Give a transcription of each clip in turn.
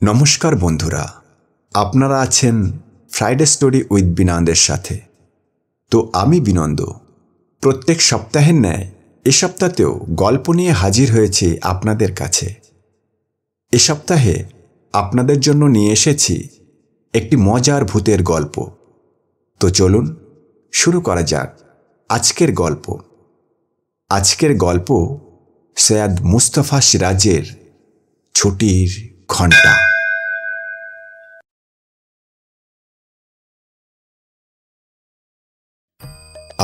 নমস্কার বন্ধুরা, আপনারা আছেন ফ্রাইডে স্টোরি উইথ বিনন্দের সাথে। তো আমি বিনন্দ প্রত্যেক সপ্তাহের ন্যায় এ সপ্তাহেও গল্প নিয়ে হাজির হয়েছি আপনাদের কাছে। এ সপ্তাহে আপনাদের জন্য নিয়ে এসেছি একটি মজার ভূতের গল্প। তো চলুন শুরু করা যাক আজকের গল্প। আজকের গল্প সৈয়দ মুস্তফা সিরাজের ছুটির ঘণ্টা।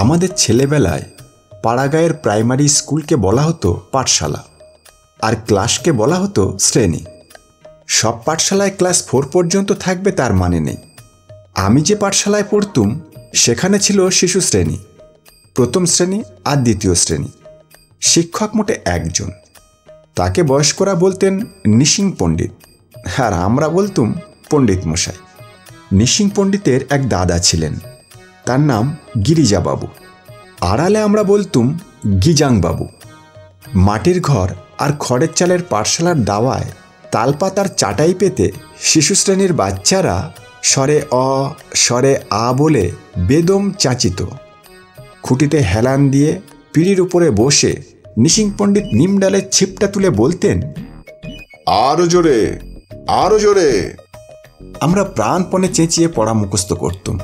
আমাদের ছেলেবেলায় পাড়াগাঁয়ের প্রাইমারি স্কুলকে বলা হতো পাঠশালা, আর ক্লাসকে বলা হতো শ্রেণী। সব পাঠশালায় ক্লাস 4 পর্যন্ত থাকবে তার মানে নেই। আমি যে পাঠশালায় পড়তুম সেখানে ছিল শিশু শ্রেণী, প্রথম শ্রেণী আর দ্বিতীয় শ্রেণী। শিক্ষক মোটে একজন, তাকে বয়স্করা বলতেন নিশিং পণ্ডিত, আর আমরা বলতুম পণ্ডিত মশাই। নিশিং পণ্ডিতের এক দাদা ছিলেন, তার নাম গিরিজাবাবু। আড়ালে আমরা বলতুম গিজাংবাবু। মাটির ঘর আর খড়ের চালের পাঠশালার দাওয়ায় তালপাতার চাটাই পেতে শিশু শ্রেণীর বাচ্চারা স্বরে অ স্বরে আ বলে বেদম চাচিত। খুঁটিতে হেলান দিয়ে পিঁড়ির উপরে বসে নিশিং পণ্ডিত নিমডালের ছিপটা তুলে বলতেন, আরো জোরে, আরো জোরে। আমরা প্রাণপণে চেঁচিয়ে পড়া মুখস্থ করতুম।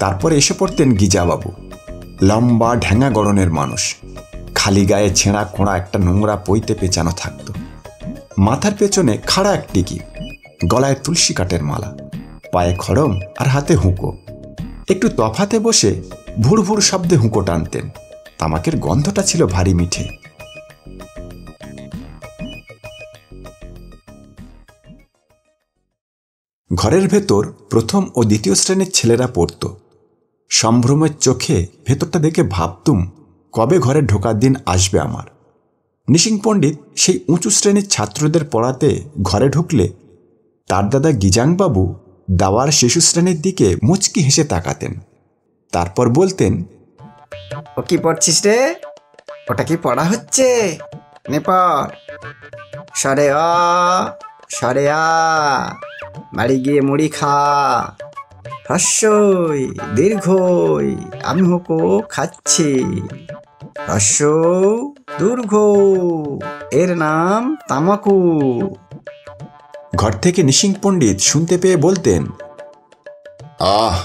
তারপরে এসে পড়তেন গিজাবাবু, লম্বা ঢ্যাঙা গড়নের মানুষ। খালি গায়ে ছেঁড়া খোঁড়া একটা নোংরা পইতে পেঁচানো থাকত। মাথার পেছনে খাড়া এক টিকি, গলায় তুলসী কাঠের মালা, পায়ে খড়ম আর হাতে হুঁকো। একটু তফাতে বসে ভুড় ভুড় শব্দে হুঁকো টানতেন। তামাকের গন্ধটা ছিল ভারী মিঠে। ঘরের ভেতর প্রথম ও দ্বিতীয় শ্রেণীর ছেলেরা পড়ত। সম্ভ্রমের চোখে ভেতরটা দেখে ভাবতুম কবে ঘরে ঢোকার দিন আসবে আমার। নিশিং পণ্ডিত সেই উঁচু শ্রেণীর ছাত্রদের পড়াতে ঘরে ঢুকলে তার দাদা গিজাংবাবু দাওয়ার শিশু শ্রেণীর দিকে মুচকি হেসে তাকাতেন। তারপর বলতেন, ও কি পড়ছিস রে? ওটা কি পড়া হচ্ছে? নেপড়, সরে অ সরে আ, বাড়ি গিয়ে মুড়ি খা। হ্রস্বই দীর্ঘই আমি হুঁকো খাচ্ছি। হ্রস্ব দীর্ঘ এর নাম তামাকু। ঘর থেকে নিশিং পণ্ডিত শুনতে পেয়ে বলতেন, আহ,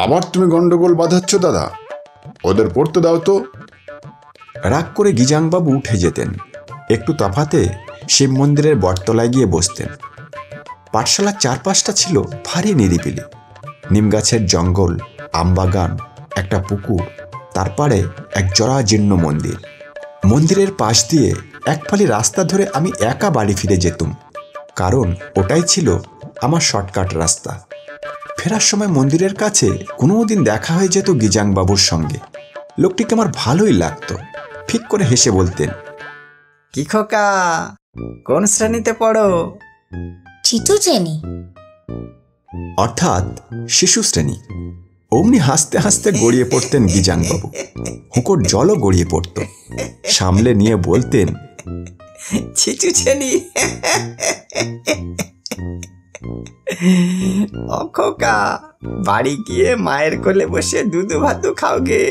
আবার তুমি গন্ডগোল বাঁধাচ্ছ দাদা, ওদের পড়তে দাও তো। রাগ করে গিজাংবাবু উঠে যেতেন। একটু তফাতে শিব মন্দিরের বটতলায় গিয়ে বসতেন। পাঠশালার চারপাশটা ছিল ভারী নিরিবিলি। নিম গাছের জঙ্গল, আমবাগান, একটা পুকুর, তার পাড়ে এক জরাজীর্ণ মন্দির। মন্দিরের পাশ দিয়ে এক ফালি রাস্তা ধরে আমি একা বাড়ি ফিরে যেতুম, কারণ ওটাই ছিল আমার শর্টকাট রাস্তা। ফেরার সময় মন্দিরের কাছে কোনোদিন দেখা হয়ে যেত গিজাংবাবুর সঙ্গে। লোকটিকে আমার ভালোই লাগতো। ঠিক করে হেসে বলতেন, কি খোকা, কোন শ্রেণীতে পড়ো? তৃতীয় শ্রেণী। অর্থাৎ শিশু শ্রেণী। অমনি হাসতে হাসতে গড়িয়ে পড়তেন গিজাংবাবু। হুঁকোর জলও গড়িয়ে পড়ত। সামলে নিয়ে বলতেন, তৃতীয় শ্রেণী। ও খোকা, বাড়ি গিয়ে মায়ের কোলে বসে দুধু ভাতু খাও গে।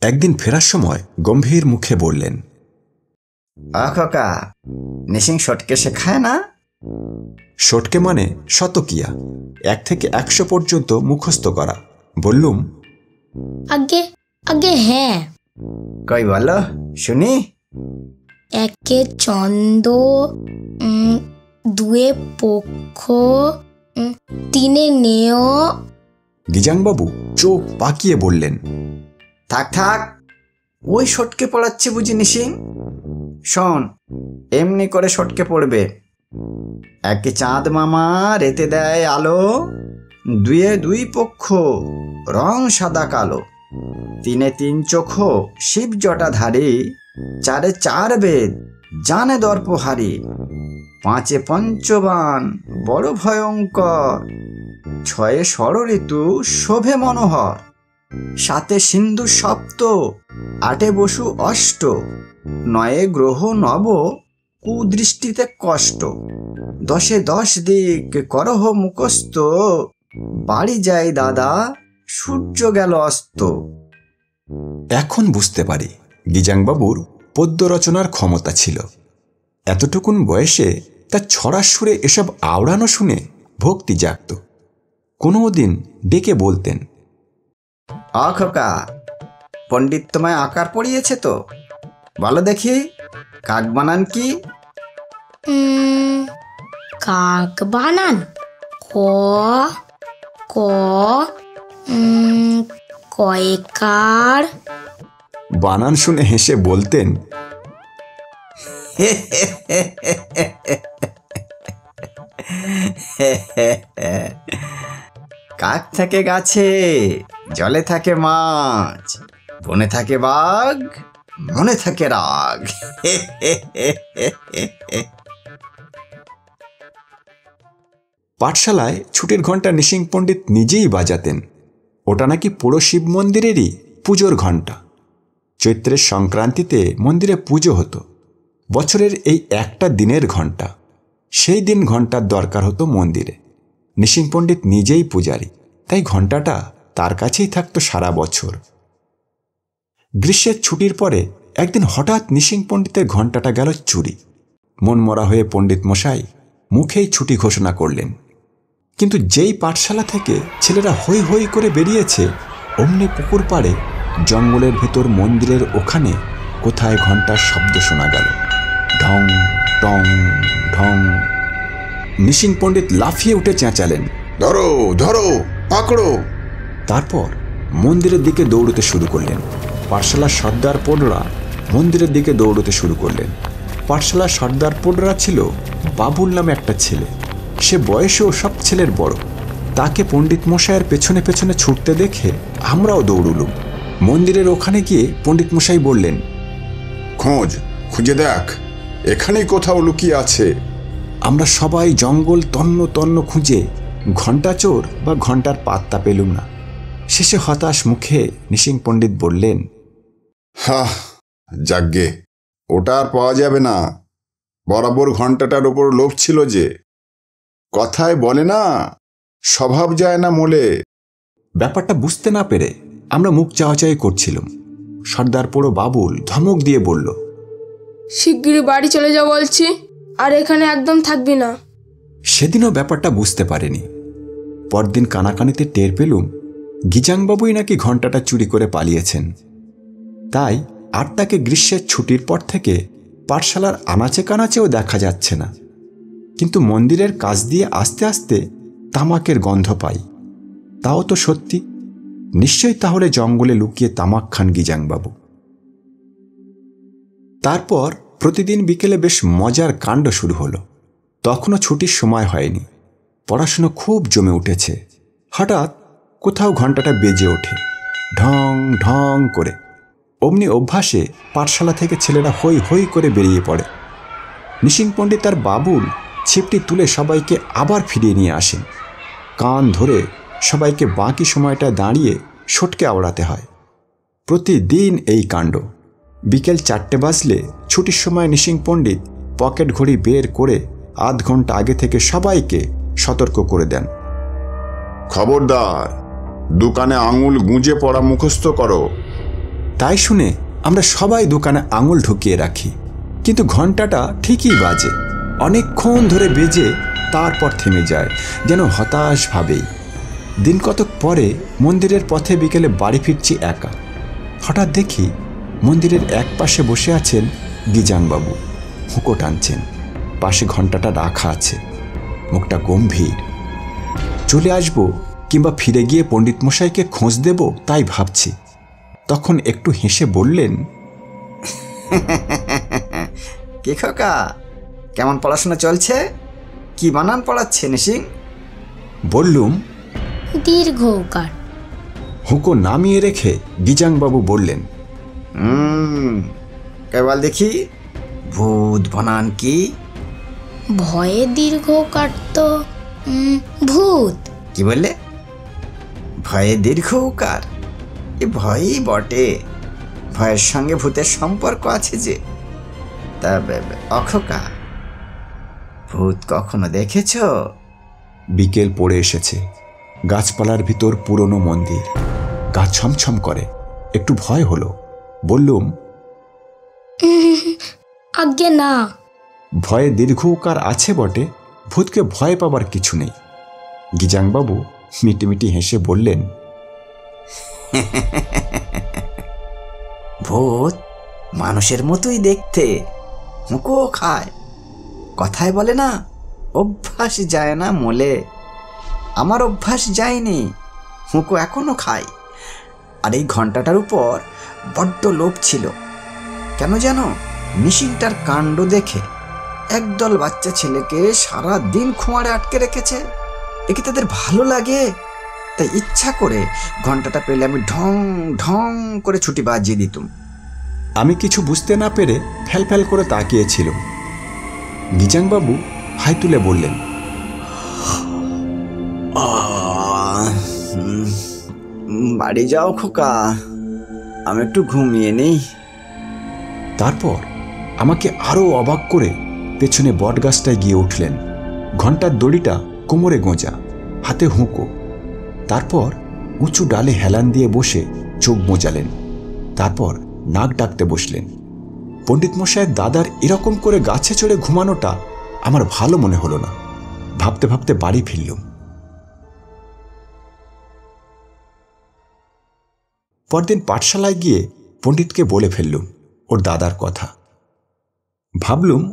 একদিন ফেরার সময় গম্ভীর মুখে বললেন, ও খোকা, নিশিং শটকে শেখায় না? শটকে মানে শতকিয়া, 1 থেকে 100 পর্যন্ত মুখস্থ করা। বললুম, আগে আগে হ্যাঁ। কই বলো শুনি। 1 চন্দ, 2 পক্ষ, 3 নেয়। গিজাংবাবু চোখ পাকিয়ে বললেন, থাক থাক, ওই শটকে পড়াচ্ছে বুঝি নিশিং? শোন, এমনি করে শটকে পড়বে। 1 চাঁদ মামা রেতে দেয় আলো, 2 2 পক্ষ রং সাদা কালো, 3 3 চোখ শিব জটাধারী, 4 4 বেদ জানে দর্পহারি, 5 পঞ্চবান বড় ভয়ঙ্কর, 6 ষড়ঋতু শোভে মনোহর, সাতে সিন্ধু সপ্ত, আটে বসু অষ্ট, নয়ে গ্রহ নব, কুদৃষ্টিতে কষ্ট, দশে 10 দিক করহ মুখস্থ, বাড়ি যাই দাদা সূর্য গেল অস্ত। এখন বুঝতে পারি গিজাংবাবুর পদ্য রচনার ক্ষমতা ছিল। এতটুকুন বয়সে তার ছড়ার সুরে এসব আওড়ানো শুনে ভক্তি জাগত। কোনো দিন ডেকে বলতেন, খোকা, পণ্ডিত তোমায় আকার পড়িয়েছে তো? বলো দেখি, কাক বানান কি? কাক বানান ক, ক, কয়কার। বানান শুনে হেসে বলতেন, কাক থাকে গাছে, জলে থাকে মাছ, বনে থাকে বাঘ, মনে থাকে রাগ। পাঠশালায় ছুটির ঘণ্টা নিশিং পণ্ডিত নিজেই বাজাতেন। ওটা নাকি পুরো শিব মন্দিরেরই পুজোর ঘণ্টা। চৈত্রের সংক্রান্তিতে মন্দিরে পুজো হতো। বছরের এই একটা দিনের ঘণ্টা, সেই দিন ঘণ্টার দরকার হতো মন্দিরে। নিশিং পণ্ডিত নিজেই পূজারী, তাই ঘণ্টাটা তার কাছেই থাকতো সারা বছর। গ্রীষ্মের ছুটির পরে একদিন হঠাৎ নিশিং পণ্ডিতের ঘণ্টাটা গেল চুরি। মনমরা হয়ে পণ্ডিত মশাই মুখেই ছুটি ঘোষণা করলেন। কিন্তু যেই পাঠশালা থেকে ছেলেরা হৈ হৈ করে বেরিয়েছে, অমনি পুকুর পাড়ে জঙ্গলের ভেতর মন্দিরের ওখানে কোথায় ঘণ্টার শব্দ শোনা গেল, ঢং টং ঢং। নিশিং পণ্ডিত লাফিয়ে উঠে চেঁচালেন, ধরো ধরো, পাকড়ো। তারপর মন্দিরের দিকে দৌড়তে শুরু করলেন। পাঠশালার সর্দার পোডরা মন্দিরের দিকে দৌড়তে শুরু করলেন। পাঠশালার সর্দার পোডরা ছিল বাবুল নামে একটা ছেলে। সে বয়সেও সব ছেলের বড়। তাকে পণ্ডিত মশাইয়ের পেছনে পেছনে ছুটতে দেখে আমরাও দৌড়লুম। মন্দিরের ওখানে গিয়ে পণ্ডিত মশাই বললেন, খুঁজে দেখ, এখানেই কোথাও লুকিয়ে আছে। আমরা সবাই জঙ্গল তন্ন তন্ন খুঁজে ঘণ্টা চোর বা ঘণ্টার পাত্তা পেলুম না। শেষে হতাশ মুখে নিশিং পণ্ডিত বললেন, যাগ্গে, ওটা আর পাওয়া যাবে না। বরাবর ঘণ্টাটার ওপর লোভ ছিল যে। কথায় বলে না, স্বভাব যায় না মোলে। ব্যাপারটা বুঝতে না পেরে আমরা মুখ চাওয়াচাই করছিলাম। সর্দার পোড়ো বাবুল ধমক দিয়ে বলল, শিগগিরই বাড়ি চলে যাও বলছি, আর এখানে একদম থাকবি না। সেদিনও ব্যাপারটা বুঝতে পারেনি। পরদিন কানাকানিতে টের পেলুম গিজাংবাবুই নাকি ঘণ্টাটা চুরি করে পালিয়েছেন। তাই আর তাকে গ্রীষ্মের ছুটির পর থেকে পাঠশালার আনাচে কানাচেও দেখা যাচ্ছে না। কিন্তু মন্দিরের কাছ দিয়ে আস্তে আস্তে তামাকের গন্ধ পাই। তাও তো সত্যি। নিশ্চয়ই তাহলে জঙ্গলে লুকিয়ে তামাক খান গিজাংবাবু। তারপর প্রতিদিন বিকেলে বেশ মজার কাণ্ড শুরু হলো। তখনও ছুটির সময় হয়নি, পড়াশুনো খুব জমে উঠেছে। হঠাৎ কোথাও ঘণ্টাটা বেজে ওঠে, ঢং ঢং করে। অমনি অভ্যাসে পাঠশালা থেকে ছেলেরা হৈ হৈ করে বেরিয়ে পড়ে। নিশিং পণ্ডিত আর বাবুল ছিপটি তুলে সবাইকে আবার ফিরিয়ে নিয়ে আসেন। কান ধরে সবাইকে বাকি সময়টা দাঁড়িয়ে সটকে আওড়াতে হয়। প্রতিদিন এই কাণ্ড। বিকেল 4টে বাজলে ছুটির সময় নিশিং পণ্ডিত পকেট ঘড়ি বের করে আধ ঘন্টা আগে থেকে সবাইকে সতর্ক করে দেন, খবরদার, দোকানে আঙুল গুঁজে পড়া মুখস্থ করো। তাই শুনে আমরা সবাই দোকানে আঙুল ঢুকিয়ে রাখি। কিন্তু ঘণ্টাটা ঠিকই বাজে। অনেকক্ষণ ধরে বেজে তারপর থেমে যায়, যেন হতাশভাবেই। দিন কতক পরে মন্দিরের পথে বিকেলে বাড়ি ফিরছি একা। হঠাৎ দেখি মন্দিরের এক পাশে বসে আছেন গিজাংবাবু, হুঁকো টানছেন। পাশে ঘণ্টাটা রাখা আছে, মুখটা গম্ভীর। চলে আসবো কিংবা ফিরে গিয়ে পণ্ডিত মশাইকে খোঁজ দেব তাই ভাবছি। তখন একটু হেসে বললেন, কি খোকা, কেমন পড়াশোনা চলছে? কি বানান পড়াচ্ছে নিশিং? বললুম, দীর্ঘ উকার। হুঁকো নামিয়ে রেখে গিজাংবাবু বললেন, কেবল দেখি, ভূত বানান কি? ভয়ে দীর্ঘ উকার তো ভূত। কি বললে? ভয়ে দীর্ঘ উকার? এ ভয়ই বটে, ভয়ের সঙ্গে ভূতের সম্পর্ক আছে যে। তা অখোকা, ভূত কখনো দেখেছ? বিকেল পড়ে এসেছে। গাছপালার ভিতর পুরনো মন্দির, গা ছমছম করে। একটু ভয় হলো। বললুম, আজ্ঞে না। ভয়ে দীর্ঘকার আছে বটে, ভূতকে ভয় পাবার কিছু নেই। গিজাংবাবু মিটিমিটি হেসে বললেন, ভূত মানুষের মতোই দেখতে, হুঁকো খায়। কথায় বলে না, অভ্যাস যায় না মোলে। আমার অভ্যাস যায়নি, হুঁকো এখনো খায়। আর এই ঘন্টাটার উপর বড্ড লোভ ছিল। কেন জানো? মিশিংটার কাণ্ড দেখে একদল বাচ্চা ছেলেকে সারা দিন খোঁয়াড়ে আটকে রেখেছে। একে তাদের ভালো লাগে, তাই ইচ্ছা করে ঘন্টাটা পেলে আমি ঢং ঢং করে ছুটি বাজিয়ে দিতুম। আমি কিছু বুঝতে না পেরে ফ্যাল করে তাকিয়েছিল। গিজাংবাবু হাই তুলে বললেন, বাড়ি যাও খোকা, আমি একটু ঘুমিয়ে নেই। তারপর আমাকে আরো অবাক করে পেছনে বটগাছটায় গিয়ে উঠলেন। ঘণ্টার দড়িটা কোমরে গোঁজা, হাতে হুঁকো। তারপর উঁচু ডালে হেলান দিয়ে বসে চোখ মোজালেন। তারপর নাক ডাকতে বসলেন। পণ্ডিত মশায়ের দাদার এরকম করে গাছে চড়ে ঘুমানোটা আমার ভালো মনে হলো না। ভাবতে ভাবতে বাড়ি ফিরলুম। পরদিন পাঠশালায় গিয়ে পণ্ডিতকে বলে ফেললুম ওর দাদার কথা। ভাবলুম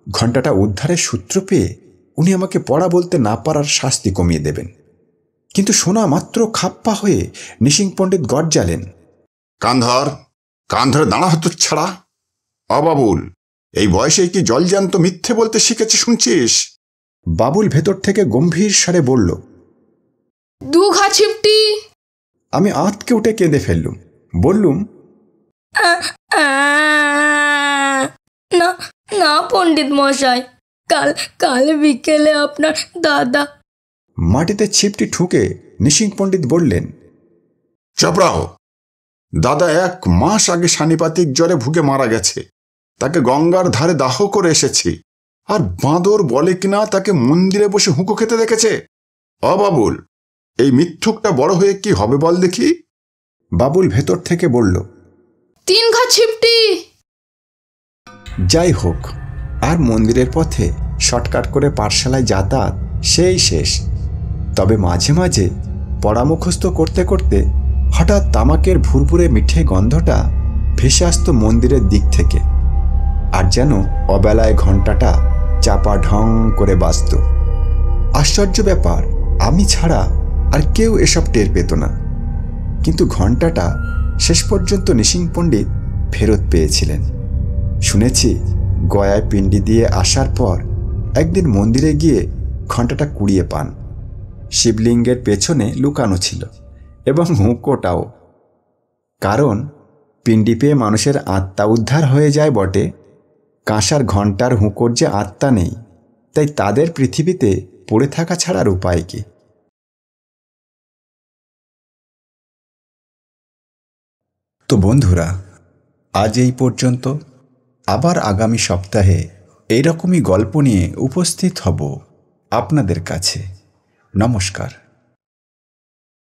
ঘণ্টাটা উদ্ধারের সূত্র পেয়ে উনি আমাকে পড়া বলতে না পারার শাস্তি কমিয়ে দেবেন। কিন্তু শোনা মাত্র খাপ্পা হয়ে নিশিং পণ্ডিত গর্জালেন, কান ধরে দাঁড়া হতো ছাড়া। অবাবুল, এই বয়সে কি জলজান্ত মিথ্যে বলতে শিখেছে শুনছিস? বাবুল ভেতর থেকে গম্ভীর স্বরে বলল, 2 ঘা ছিপটি। আমি আঁতকে উঠে কেঁদে ফেললুম। বললুম, না না পণ্ডিত মশাই, কাল বিকেলে আপনার দাদা। মাটিতে ছিপটি ঠুকে নিশিং পণ্ডিত বললেন, চপড়াও, দাদা 1 মাস আগে সানিপাতিক জ্বরে ভুগে মারা গেছে। তাকে গঙ্গার ধারে দাহ করে এসেছি। আর বাঁদর বলে কিনা তাকে মন্দিরে বসে হুঁকো খেতে দেখেছে। অবাবুল, এই মিথ্যুকটা বড় হয়ে কি হবে বল দেখি? বাবুল ভেতর থেকে বলল, 3 ঘা ছিপটি। যাই হোক, আর মন্দিরের পথে শর্টকাট করে পাঠশালায় যাতায়াত সেই শেষ। তবে মাঝে মাঝে পড়া মুখস্থ করতে করতে হঠাৎ তামাকের ভুরভুরে মিঠে গন্ধটা ভেসে আসতো মন্দিরের দিক থেকে। আর যেন অবেলায় ঘণ্টাটা চাপা ঢং করে বাজত। আশ্চর্য ব্যাপার, আমি ছাড়া আর কেউ এসব টের পেত না। কিন্তু ঘণ্টাটা শেষ পর্যন্ত নিশিং পণ্ডিত ফেরত পেয়েছিলেন। শুনেছি গয়ায় পিণ্ডি দিয়ে আসার পর একদিন মন্দিরে গিয়ে ঘণ্টাটা কুড়িয়ে পান। শিবলিঙ্গের পেছনে লুকানো ছিল, এবং হুঁকোটাও। কারণ পিণ্ডি পেয়ে মানুষের আত্মা উদ্ধার হয়ে যায় বটে, কাঁসার ঘণ্টার হুঁকোর যে আত্মা নেই, তাই তাদের পৃথিবীতে পড়ে থাকা ছাড়ার উপায় কি? তো বন্ধুরা, আজ এই পর্যন্ত। আবার আগামী সপ্তাহে এইরকমই গল্প নিয়ে উপস্থিত হব আপনাদের কাছে। নমস্কার।